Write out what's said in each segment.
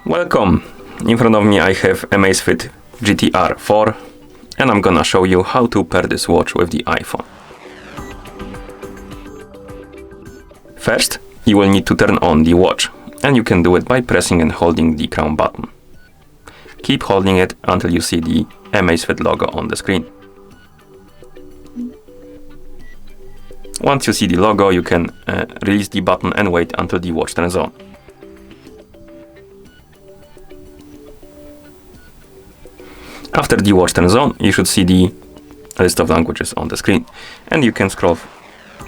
Welcome! In front of me I have Amazfit GTR 4 and I'm gonna show you how to pair this watch with the iPhone. First, you will need to turn on the watch, and you can do it by pressing and holding the crown button. Keep holding it until you see the Amazfit logo on the screen. Once you see the logo, you can release the button and wait until the watch turns on. After the watch turns on, you should see the list of languages on the screen, and you can scroll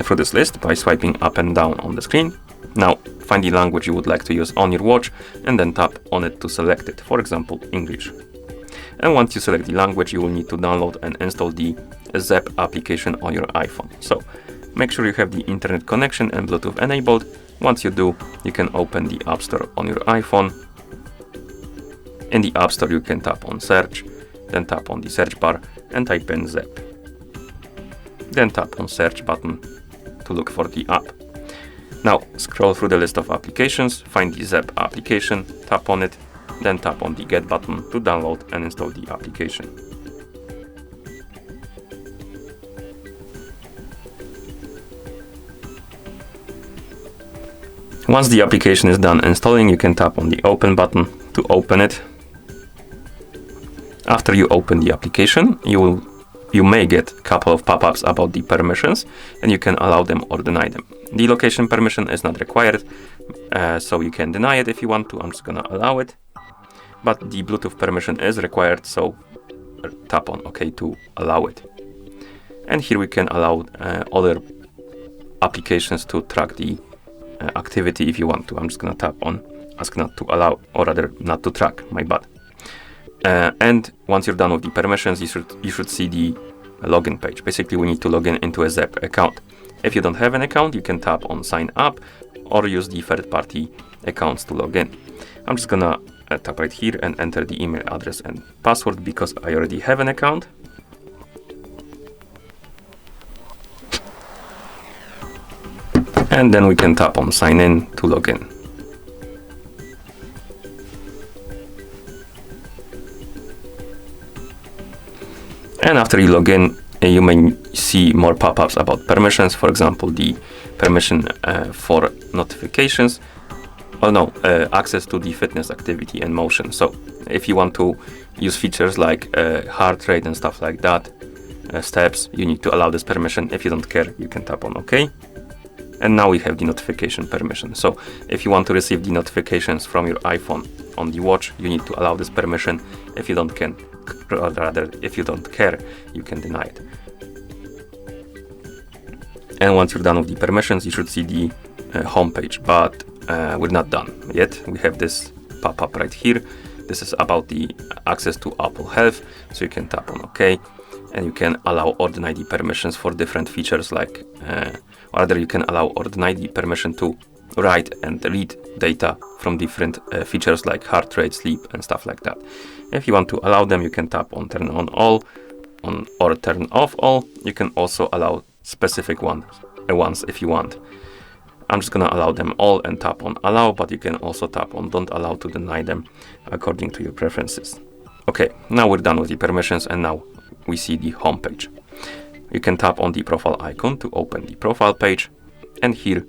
through this list by swiping up and down on the screen. Now, find the language you would like to use on your watch and then tap on it to select it, for example, English. And once you select the language, you will need to download and install the Zepp application on your iPhone. So, make sure you have the internet connection and Bluetooth enabled. Once you do, you can open the App Store on your iPhone. In the App Store, you can tap on Search, then tap on the search bar and type in Zepp. Then tap on Search button to look for the app. Now scroll through the list of applications, find the Zepp application, tap on it, then tap on the Get button to download and install the application. Once the application is done installing, you can tap on the Open button to open it. After you open the application, you may get a couple of pop-ups about the permissions, and you can allow them or deny them. The location permission is not required, so you can deny it if you want to. I'm just gonna allow it. But the Bluetooth permission is required, so tap on OK to allow it. And here we can allow other applications to track the activity if you want to. I'm just gonna tap on Ask Not to Allow, or rather not to track, my bad. And once you're done with the permissions, you should see the login page. Basically, we need to log in into a Zepp account. If you don't have an account, you can tap on Sign Up or use the third-party accounts to log in. I'm just gonna tap right here and enter the email address and password because I already have an account. And then we can tap on Sign In to log in. And after you log in, you may see more pop-ups about permissions, for example, the permission for notifications, access to the fitness activity and motion. So if you want to use features like heart rate and stuff like that, steps, you need to allow this permission. If you don't care, you can tap on OK. And now we have the notification permission. So if you want to receive the notifications from your iPhone on the watch, you need to allow this permission. If you don't care, you can deny it. And once you're done with the permissions, you should see the home page, but we're not done yet. We have this pop-up right here. This is about the access to Apple Health, so you can tap on OK, and you can allow or deny the permissions for different features, like you can allow or deny the permission to write and read data from different features like heart rate, sleep, and stuff like that. If you want to allow them, you can tap on Turn on All or Turn off All. You can also allow specific ones if you want. I'm just gonna allow them all and tap on Allow, but you can also tap on Don't Allow to deny them according to your preferences. Okay, now we're done with the permissions, and now we see the home page. You can tap on the profile icon to open the profile page, and here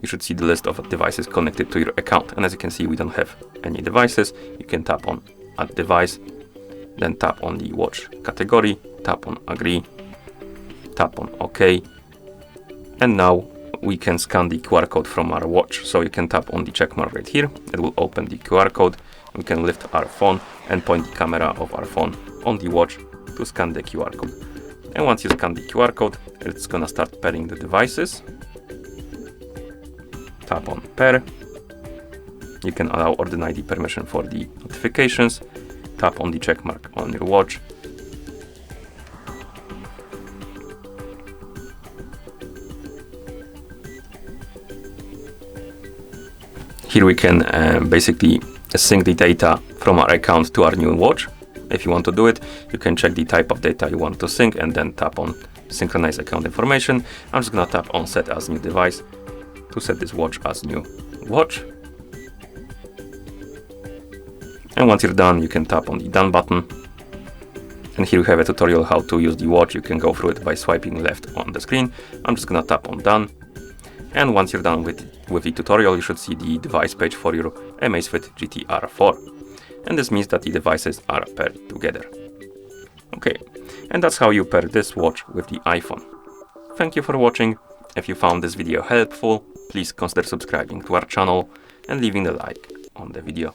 you should see the list of devices connected to your account. And as you can see, we don't have any devices. You can tap on Add Device, then tap on the watch category, tap on Agree, tap on OK, and now we can scan the QR code from our watch. So you can tap on the check mark right here. It will open the QR code. We can lift our phone and point the camera of our phone on the watch to scan the QR code. And once you scan the QR code, it's gonna start pairing the devices. Tap on Pair. You can allow or deny the permission for the notifications. Tap on the check mark on your watch. Here we can basically sync the data from our account to our new watch. If you want to do it, you can check the type of data you want to sync and then tap on Synchronize Account Information. I'm just gonna tap on Set as New Device to set this watch as new watch. And once you're done, you can tap on the done button. And here you have a tutorial how to use the watch. You can go through it by swiping left on the screen. I'm just gonna tap on done. And once you're done with the tutorial, you should see the device page for your Amazfit GTR 4. And this means that the devices are paired together. Okay, and that's how you pair this watch with the iPhone. Thank you for watching. If you found this video helpful, please consider subscribing to our channel and leaving a like on the video.